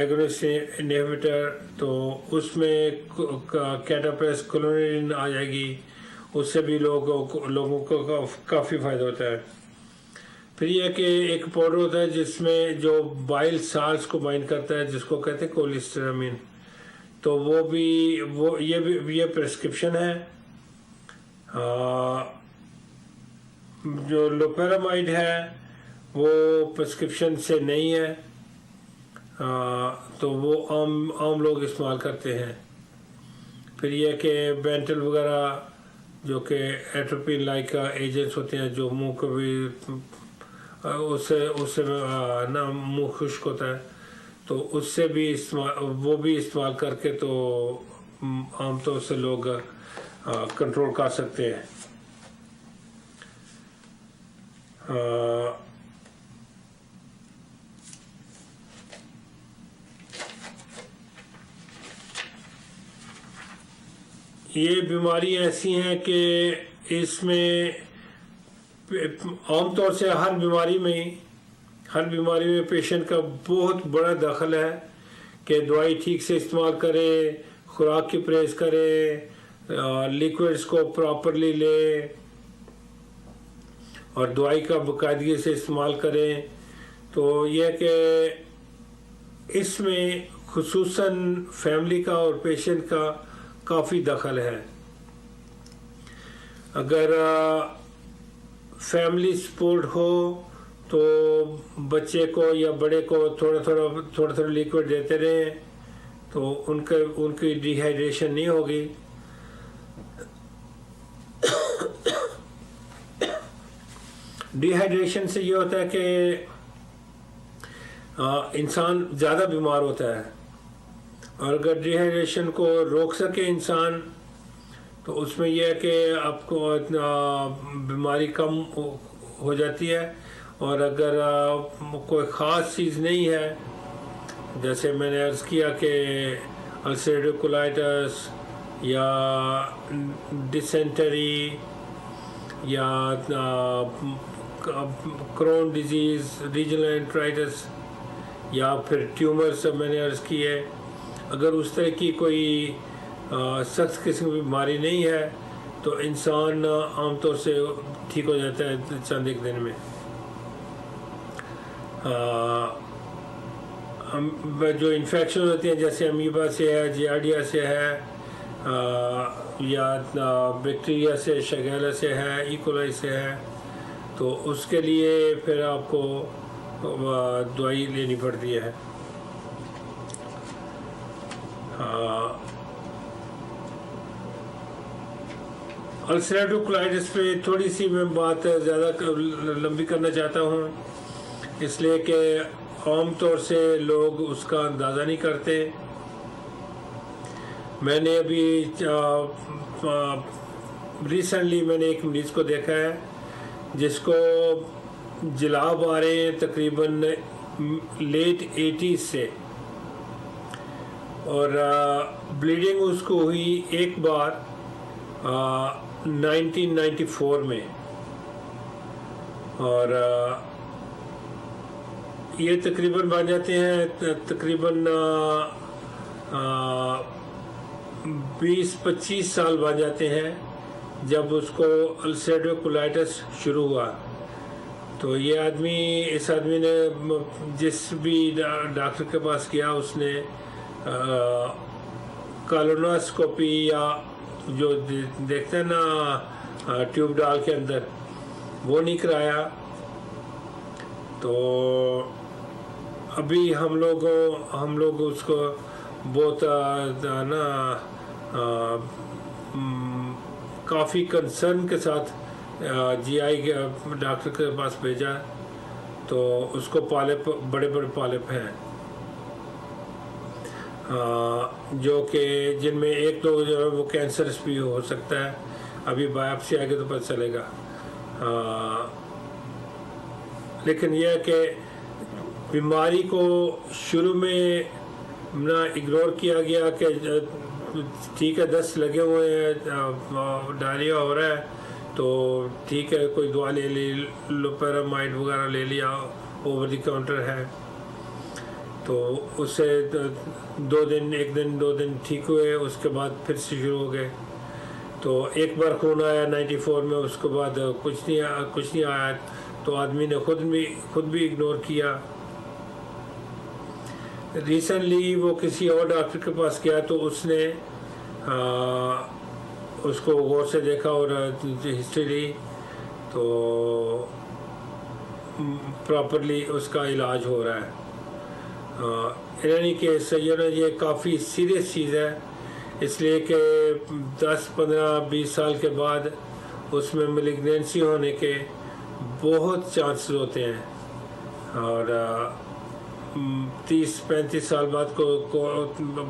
एगोनिस्ट इनहिबिटर, तो उसमें कैटाप्रेस क्लोनिन आ जाएगी, उससे भी लोगों को काफ़ी फ़ायदा होता है। फिर यह कि एक पाउडर होता है जिसमें जो बाइल साल्ट्स को बाइंड करता है जिसको कहते हैं कोलेस्टेरामिन, तो ये प्रिस्क्रिप्शन है। जो लोपेरामाइड है वो प्रिस्क्रिप्शन से नहीं है, तो वो आम लोग इस्तेमाल करते हैं। फिर यह कि बेंटल वगैरह जो कि एट्रोपिन लाइक एजेंट्स होते हैं जो मुंह को भी उससे ना मुंह खुश्क होता है, तो उससे भी इस्तेमाल करके तो आमतौर से लोग कंट्रोल कर सकते हैं। ये बीमारी ऐसी हैं कि इसमें आमतौर से हर बीमारी में पेशेंट का बहुत बड़ा दखल है कि दवाई ठीक से इस्तेमाल करे, खुराक की परहेज करे, लिक्विड्स को प्रॉपरली ले, और दवाई का बाकायदगी से इस्तेमाल करें। तो यह कि इसमें खुसूसन फैमिली का और पेशेंट का काफ़ी दखल है। अगर फैमिली सपोर्ट हो तो बच्चे को या बड़े को थोड़ा थोड़ा लिक्विड देते रहें तो उनकी डिहाइड्रेशन नहीं होगी। डिहाइड्रेशन से ये होता है कि इंसान ज़्यादा बीमार होता है, और अगर डिहाइड्रेशन को रोक सके इंसान तो उसमें यह है कि आपको बीमारी कम हो जाती है। और अगर कोई ख़ास चीज़ नहीं है, जैसे मैंने अर्ज़ किया कि अल्सरेटिव कोलाइटिस या डिसेंटरी या क्रोन डिजीज़, रीजनल एंट्राइटिस या फिर ट्यूमर्स मैंने अर्ज़ की है, अगर उस तरह की कोई सख्त किस्म की बीमारी नहीं है तो इंसान आमतौर से ठीक हो जाता है चंद एक दिन में। जो इन्फेक्शन होती हैं जैसे अमीबा से है, जियार्डिया से है, या बैक्टीरिया से, शिगेला से है, इकोलाई से है, तो उसके लिए फिर आपको दवाई लेनी पड़ती है। अल्सरेटिव कोलाइटिस पे थोड़ी सी मैं बात ज़्यादा लंबी करना चाहता हूँ, इसलिए कि आम तौर से लोग उसका अंदाज़ा नहीं करते। मैंने अभी रिसेंटली मैंने एक मरीज़ को देखा है जिसको जलाब आ रहे हैं तकरीबन लेट 80s से, और ब्लीडिंग उसको हुई एक बार 1994 में, और ये तकरीबन बन जाते हैं तकरीबन 20-25 साल बन जाते हैं जब उसको अल्सरेटिव कोलाइटिस शुरू हुआ। तो ये आदमी, इस आदमी ने जिस भी डॉक्टर के पास गया उसने कोलोनोस्कोपी या जो देखते हैं ना ट्यूब डाल के अंदर, वो नहीं कराया। तो अभी हम लोग उसको बहुत ना काफ़ी कंसर्न के साथ जीआई के डॉक्टर के पास भेजा, तो उसको पालिप, बड़े पालिप हैं जो कि जिनमें एक दो जो है वो कैंसरस भी हो सकता है। अभी बायोप्सी आएगी तो पता चलेगा। लेकिन यह है कि बीमारी को शुरू में ना इग्नोर किया गया कि ठीक है 10 लगे हुए हैं, डायरिया हो रहा है तो ठीक है कोई दवा ले ली, लोपेरामाइड वगैरह ले लिया, ओवर द काउंटर है, तो उससे 2 दिन ठीक हुए, उसके बाद फिर से शुरू हो गए। तो एक बार खून आया 94 में, उसके बाद कुछ नहीं आया, तो आदमी ने खुद भी इग्नोर किया। रिसेंटली वो किसी और डॉक्टर के पास गया तो उसने उसको गौर से देखा और हिस्ट्री ली, तो प्रॉपरली उसका इलाज हो रहा है। यानी कि ये काफ़ी सीरियस चीज़ है, इसलिए कि 10, 15, 20 साल के बाद उसमें मेलिग्नेंसी होने के बहुत चांसेस होते हैं, और 30-35 साल बाद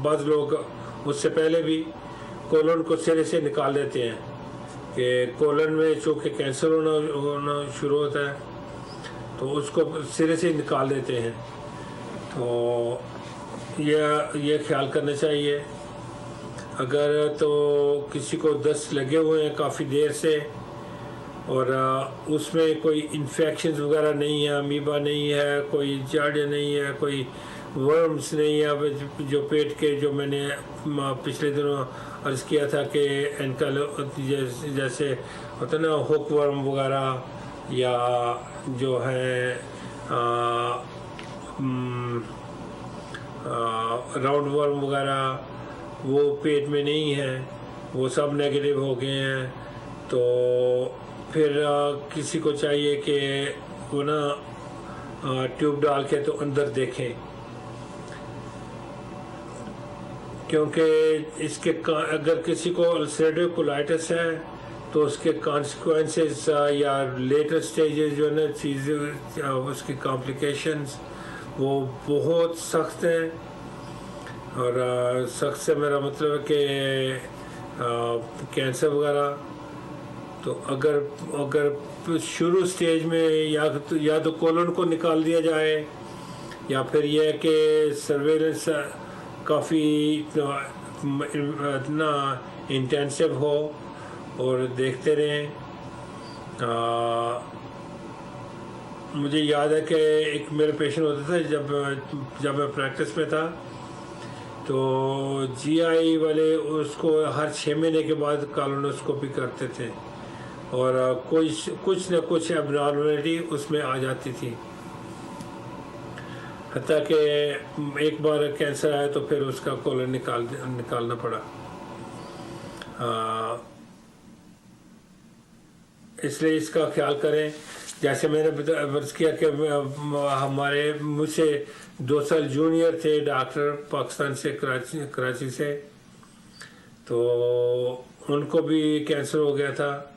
बाद लोग उससे पहले भी कोलन को सिरे से निकाल देते हैं कि कोलन में चूँकि कैंसर होना शुरू होता है तो उसको सिरे से निकाल देते हैं। तो ये ख्याल करना चाहिए। अगर तो किसी को 10 लगे हुए हैं काफ़ी देर से और उसमें कोई इन्फेक्शंस वगैरह नहीं है, अमीबा नहीं है, कोई जार्डिया नहीं है, कोई वर्म्स नहीं है, जो पेट के जो मैंने पिछले दिनों अर्ज़ किया था कि एनकल जैसे होता है ना, हुक वर्म वगैरह, या जो है राउंड वर्म वगैरह वो पेट में नहीं है, वो सब नेगेटिव हो गए हैं। तो फिर किसी को चाहिए कि वो ना ट्यूब डाल के तो अंदर देखें, क्योंकि इसके अगर किसी को अल्सरेटिव कोलाइटिस है तो उसके कॉन्सिक्वेंसेस या लेटर स्टेजेस जो है ना चीज़ें उसकी कॉम्प्लिकेशंस वो बहुत सख्त हैं। और सख्त से मेरा मतलब है कि कैंसर वगैरह। तो अगर शुरू स्टेज में या तो कोलन को निकाल दिया जाए, या फिर यह है कि सर्वेलेंस काफ़ी इतना इंटेंसिव हो और देखते रहें। मुझे याद है कि एक मेरे पेशेंट होता था जब मैं प्रैक्टिस में था, तो जीआई वाले उसको हर 6 महीने के बाद कॉलोनोस्कोपी करते थे और कुछ न कुछ एबनॉर्मलिटी उसमें आ जाती थी। हत्ता कि एक बार कैंसर आया तो फिर उसका कोलन निकालना पड़ा। इसलिए इसका ख्याल करें। जैसे मैंने अर्ज किया कि हमारे मुझसे 2 साल जूनियर थे डॉक्टर पाकिस्तान से, कराची से, तो उनको भी कैंसर हो गया था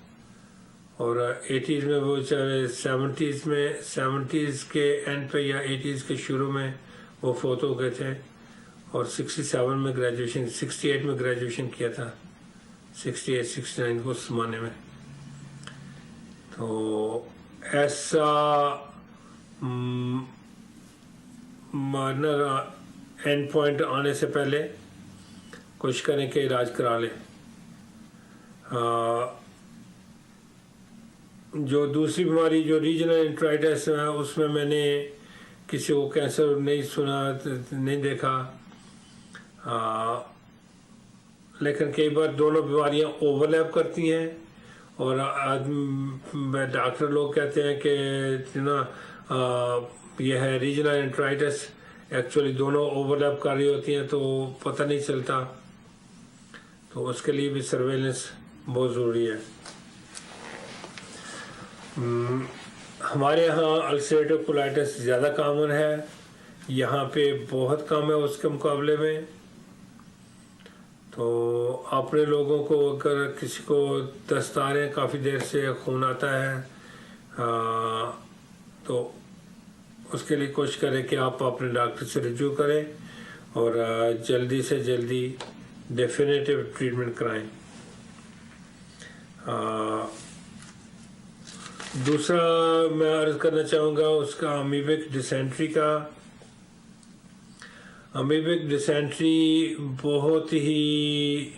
और 80s में वो चाहे 70s के एंड पे या 80s के शुरू में वो फोत हो गए थे और 67 में ग्रेजुएशन, 68 में ग्रेजुएशन किया था, 68-69 उस ज़माने में। तो ऐसा एंड पॉइंट आने से पहले कोशिश करें कि इलाज करा लें। जो दूसरी बीमारी जो रीजनल एंट्राइटिस है उसमें मैंने किसी को कैंसर नहीं सुना, नहीं देखा, लेकिन कई बार दोनों बीमारियां ओवरलैप करती हैं और डॉक्टर लोग कहते हैं कि ना यह है रीजनल एंट्राइटिस, एक्चुअली दोनों ओवरलैप कर रही होती हैं तो पता नहीं चलता। तो उसके लिए भी सर्वेलेंस बहुत ज़रूरी है। हमारे यहाँ अल्सरेटिव कोलाइटिस ज़्यादा कॉमन है, यहाँ पे बहुत कम है उसके मुकाबले में। तो अपने लोगों को अगर किसी को दस्त आ रहे हैं, काफ़ी देर से खून आता है, तो उसके लिए कोशिश करें कि आप अपने डॉक्टर से रिव्यू करें और जल्दी से जल्दी डेफिनेटिव ट्रीटमेंट कराएं। दूसरा मैं अर्ज़ करना चाहूँगा उसका अमीबिक डिसेंट्री का। अमीबिक डिसेंट्री बहुत ही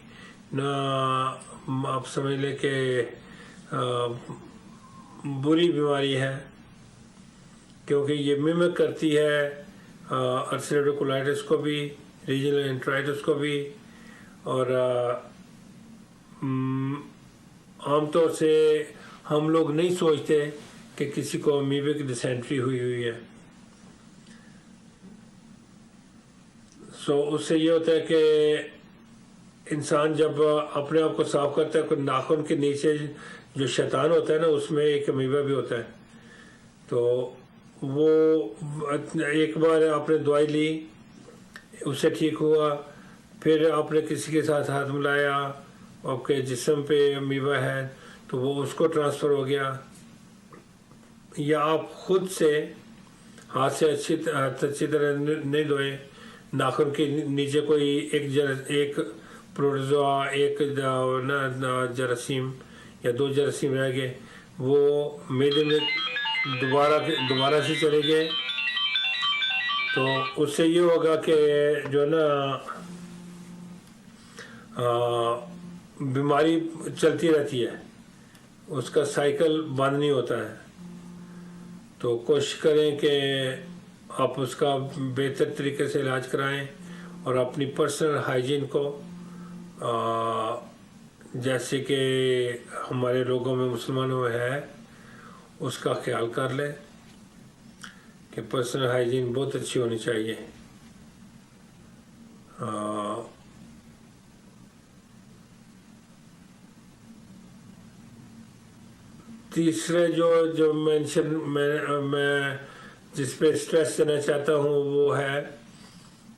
ना आप समझ लें कि बुरी बीमारी है, क्योंकि ये मिमिक करती है अल्सरेटिव कोलाइटिस को भी, रीजनल एंट्राइटिस को भी। और आमतौर से हम लोग नहीं सोचते कि किसी को अमीबिक डिसेंट्री हुई है। उससे ये होता है कि इंसान जब अपने आप को साफ करता है, कोई नाखून के नीचे जो शैतान होता है ना, उसमें एक अमीबा भी होता है। तो वो एक बार आपने दवाई ली, उससे ठीक हुआ, फिर आपने किसी के साथ हाथ मिलाया, आपके जिस्म पे अमीबा है तो वो उसको ट्रांसफ़र हो गया, या आप खुद से हाथ से अच्छी तरह नहीं धोए, नाखून के नीचे कोई एक प्रोटोजोआ, एक जरासीम या 2 जरासीम रह गए, वो मेरे में दोबारा से चले गए, तो उससे ये होगा कि जो ना बीमारी चलती रहती है, उसका साइकिल बंद नहीं होता है। तो कोशिश करें कि आप उसका बेहतर तरीके से इलाज कराएं और अपनी पर्सनल हाइजीन को, जैसे कि हमारे लोगों में, मुसलमानों में है, उसका ख्याल कर लें कि पर्सनल हाइजीन बहुत अच्छी होनी चाहिए। तीसरे जो मेंशन मैं जिस पे स्ट्रेस देना चाहता हूँ वो है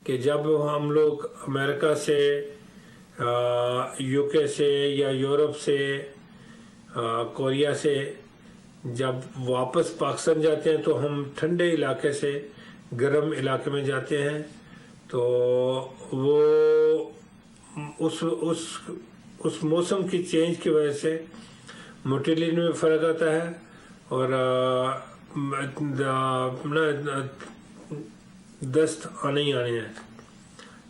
कि जब हम लोग अमेरिका से, यूके से या यूरोप से, कोरिया से जब वापस पाकिस्तान जाते हैं तो हम ठंडे इलाके से गर्म इलाके में जाते हैं, तो वो उस मौसम की चेंज की वजह से मोटिलिटी में फ़र्क आता है और दस्त आने ही आने हैं।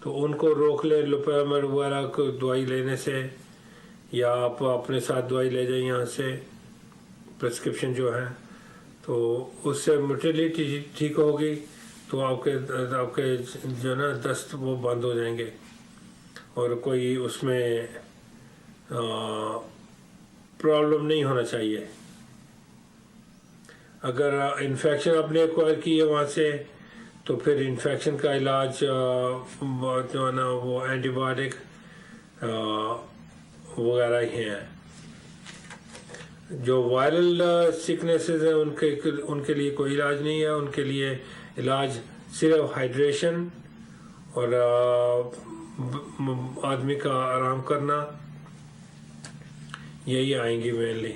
तो उनको रोक ले लोपेरामाइड वगैरह को दवाई लेने से, या आप अपने साथ दवाई ले जाए यहाँ से प्रिस्क्रिप्शन जो है, तो उससे मोटिलिटी ठीक होगी तो आपके जो ना दस्त वो बंद हो जाएंगे और कोई उसमें प्रॉब्लम नहीं होना चाहिए। अगर इन्फेक्शन आपने एक्वायर की है वहाँ से तो फिर इन्फेक्शन का इलाज जो है ना वो एंटीबायोटिक वगैरह ही हैं। जो वायरल सिकनेसेस हैं उनके लिए कोई इलाज नहीं है। उनके लिए इलाज सिर्फ हाइड्रेशन और आदमी का आराम करना, यही आएंगी मेनली।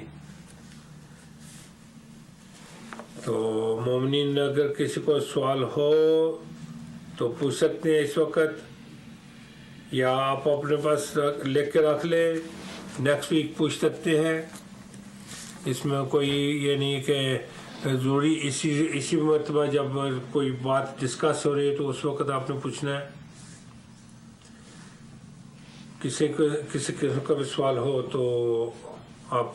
तो मोमिनीन अगर किसी को सवाल हो तो पूछ सकते हैं इस वक्त, या आप अपने पास लिख के रख ले, नेक्स्ट वीक पूछ सकते हैं। इसमें कोई ये नहीं कि ज़रूरी इसी मरतबा जब कोई बात डिस्कस हो रही है तो उस वक्त आपने पूछना है। किसी किस्म का भी सवाल हो तो आप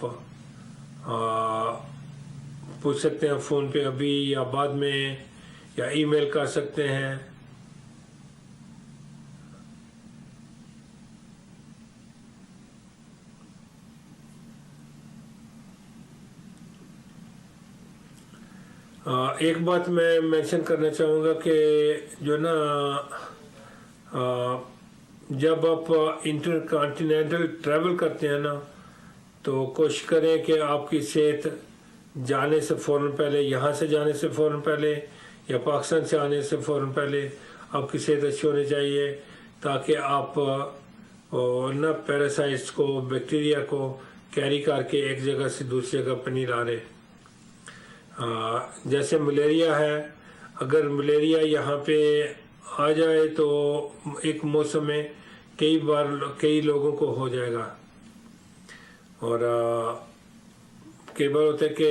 पूछ सकते हैं फ़ोन पे अभी या बाद में, या ईमेल कर सकते हैं। एक बात मैं मेंशन करना चाहूँगा कि जो ना जब आप इंटरकॉन्टिनेंटल ट्रैवल करते हैं ना, तो कोशिश करें कि आपकी सेहत जाने से फ़ौरन पहले, यहाँ से जाने से फ़ौरन पहले या पाकिस्तान से आने से फ़ौरन पहले आपकी सेहत अच्छी होनी चाहिए, ताकि आप ना पैरासाइट्स को, बैक्टीरिया को कैरी करके एक जगह से दूसरी जगह पर नहीं ला रहे। जैसे मलेरिया है, अगर मलेरिया यहाँ पे आ जाए तो एक मौसम में कई लोगों को हो जाएगा। और कई बार होता है कि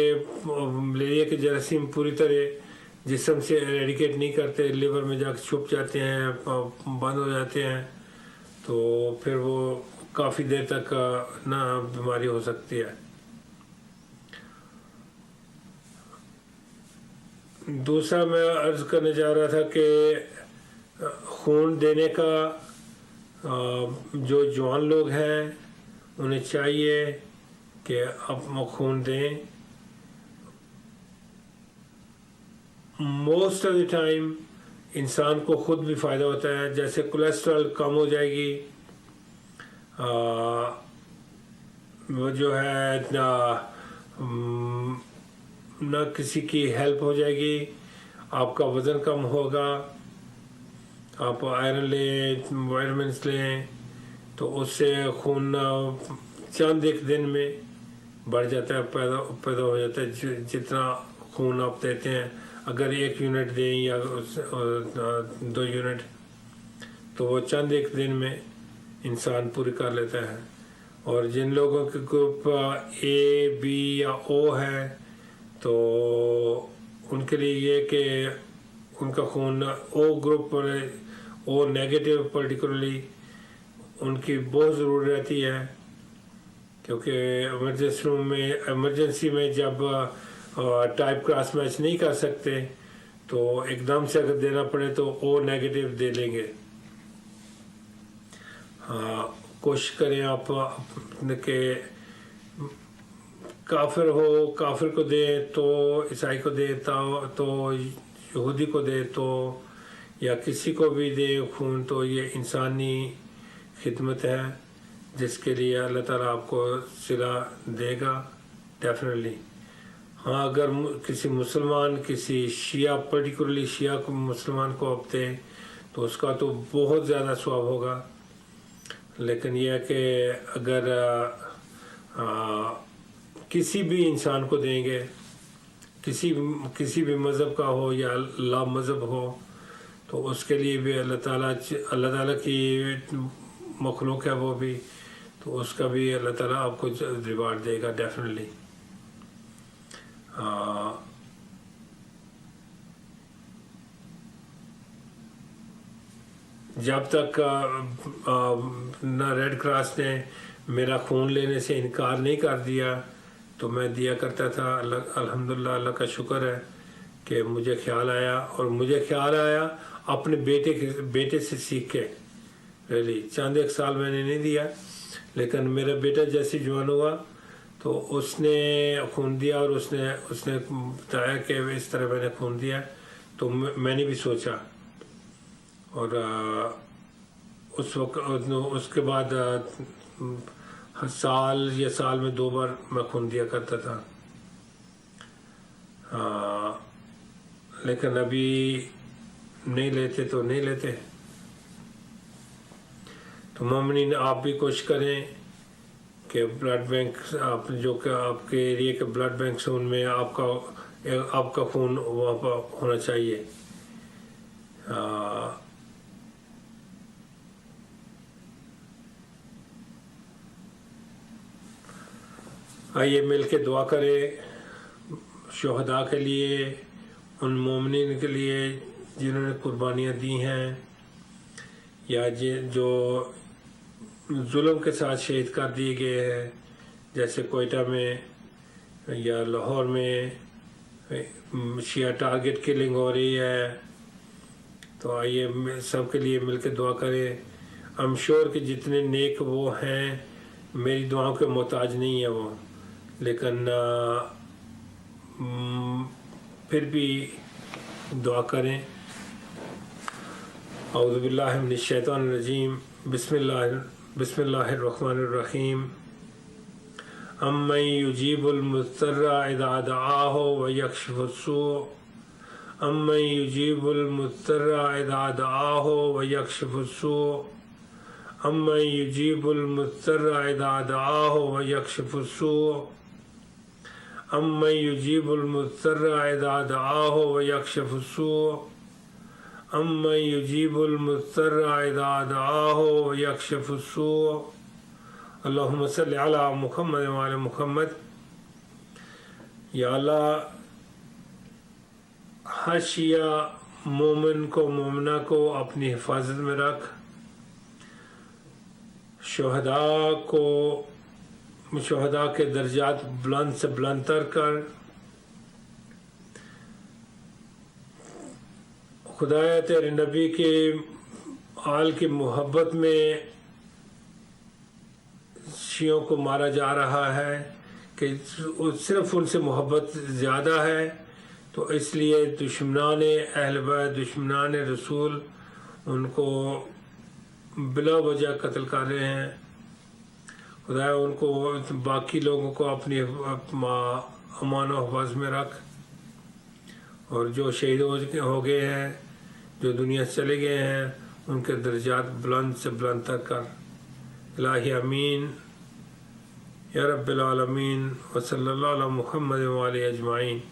मलेरिया के जरासीम पूरी तरह जिस्म से एरेडिकेट नहीं करते, लिवर में जाकर छुप जाते हैं, बंद हो जाते हैं, तो फिर वो काफ़ी देर तक ना बीमारी हो सकती है। दूसरा मैं अर्ज़ करने जा रहा था कि खून देने का जो जवान लोग हैं उन्हें चाहिए कि आप खून दें। मोस्ट ऑफ द टाइम इंसान को खुद भी फ़ायदा होता है, जैसे कोलेस्ट्रॉल कम हो जाएगी, वो जो है ना किसी की हेल्प हो जाएगी, आपका वज़न कम होगा, आप आयरन लें, विटामिन्स लें, तो उससे खून चंद एक दिन में बढ़ जाता है, पैदा हो जाता है। जितना खून आप देते हैं, अगर 1 यूनिट दें या 2 यूनिट, तो वो चंद एक दिन में इंसान पूरी कर लेता है। और जिन लोगों के ग्रुप ए, बी या ओ है, तो उनके लिए ये कि उनका खून ओ ग्रुप पर, ओ नेगेटिव पर्टिकुलरली, उनकी बहुत ज़रूरत रहती है, क्योंकि इमरजेंसी में जब टाइप क्रॉस मैच नहीं कर सकते तो एकदम से अगर देना पड़े तो ओ नेगेटिव दे लेंगे। हाँ, कोशिश करें आप के काफिर हो, काफिर को दे तो ईसाई को दे, तो यहूदी को दे, तो या किसी को भी दे खून, तो ये इंसानी खिदमत है जिसके लिए अल्लाह ताला आपको सिला देगा डेफिनेटली। हाँ, अगर किसी मुसलमान, किसी शिया, पर्टिकुलरली शिया को मुसलमान को आप दे तो उसका तो बहुत ज़्यादा सवाब होगा। लेकिन यह है कि अगर किसी भी इंसान को देंगे, किसी भी मज़हब का हो या ला मज़हब हो, तो उसके लिए भी अल्लाह ताला की मखलूक है वो भी, तो उसका भी अल्लाह ताला आपको रिवार्ड देगा डेफिनेटली। जब तक ना रेड क्रॉस ने मेरा खून लेने से इनकार नहीं कर दिया तो मैं दिया करता था। अल्हम्दुलिल्लाह, अल्लाह का शुक्र है कि मुझे ख्याल आया, और मुझे ख्याल आया अपने बेटे से सीख के। रियली चंद एक साल मैंने नहीं दिया, लेकिन मेरा बेटा जैसे जवान हुआ तो उसने खून दिया, और उसने बताया कि इस तरह मैंने खून दिया, तो मैंने भी सोचा। और उस वक्त उसके बाद साल में 2 बार मैं खून दिया करता था। लेकिन अभी नहीं लेते तो नहीं लेते। तो मोमिनीन, आप भी कोशिश करें कि ब्लड बैंक, आप जो कि आपके एरिया के ब्लड बैंक से, उनमें आपका खून वहाँ पर होना चाहिए। आइए मिल के दुआ करें शुहदा के लिए, उन मोमिनीन के लिए जिन्होंने कुर्बानियाँ दी हैं, या जो जुल्म के साथ शहीद कर दिए गए हैं, जैसे कोयटा में या लाहौर में शिया टारगेट किलिंग हो रही है। तो आइए सब के लिए मिल के दुआ करें। आई एम श्योर कि जितने नेक वो हैं, मेरी दुआओं के मोहताज नहीं है वो, लेकिन फिर भी दुआ करें। औज़ु बिल्लाहि मिनश शैतानिर रजीम, बिस्मिल्लाहिर्रहमानिर्रहीम। अम्मन युजीबुल मुज़्तर्रा इज़ा दआहु व यक्शिफुस सूअ, अम्मन युजीबुल मुज़्तर्रा इज़ा दआहु व यक्शिफुस सूअ, अम्मन युजीबुल मुज़्तर्रा इज़ा दआहु व यक्शिफुस सूअ, अम्मन युजीबुल मुज़्तर्रा इज़ा दआहु व यक्शिफुस सूअ, अम्मन युजीबुल मुज़्तर्रा इज़ा दआहु व यक्शिफुस सूअ। अल्लाहुम्मा सल्लि अला मुहम्मद व आले मुहम्मद। या अल्लाह, हर शिया मोमिन को, मोमिना को अपनी हिफाजत में रख। शुहदा के दर्जात बुलंद से बुलंद तर कर। खुदाया तेरे नबी के आल की मोहब्बत में शियों को मारा जा रहा है कि सिर्फ उनसे मोहब्बत ज़्यादा है, तो इसलिए दुश्मनान अहल बैत, दुश्मनान रसूल उनको बिला वजह कत्ल कर रहे हैं। खुदाया उनको, बाकी लोगों को अपनी अमान व हिफाज़त में रख, और जो शहीद हो गए हैं, जो दुनिया से चले गए हैं, उनके दर्जात बुलंद से बुलंद तक कर। इलाही अमीन या रब्बिल आलमीन व सल्लल्लाहु अला मुहम्मद व आलिहि अजमाइन।